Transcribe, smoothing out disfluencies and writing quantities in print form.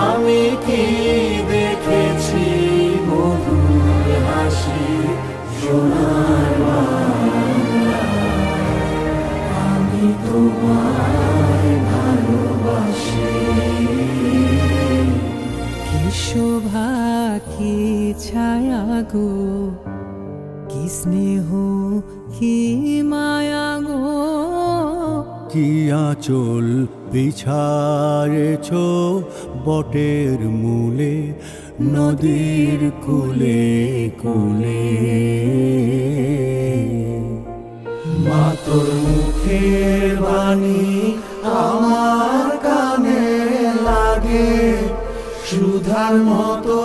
আমি কি দেখেছি মধুর হাসি সোনার বাংলা, আমি তোমায় ভালোবাসি। কি শোভা কি ছায়া গো, কি স্নেহ কি মায়া গো, কি আঁচল বিছায়েছ বটের মূলে নদীর কূলে কূলে। মা তোর মুখের বাণী আমার কানে লাগে সুধার মতো।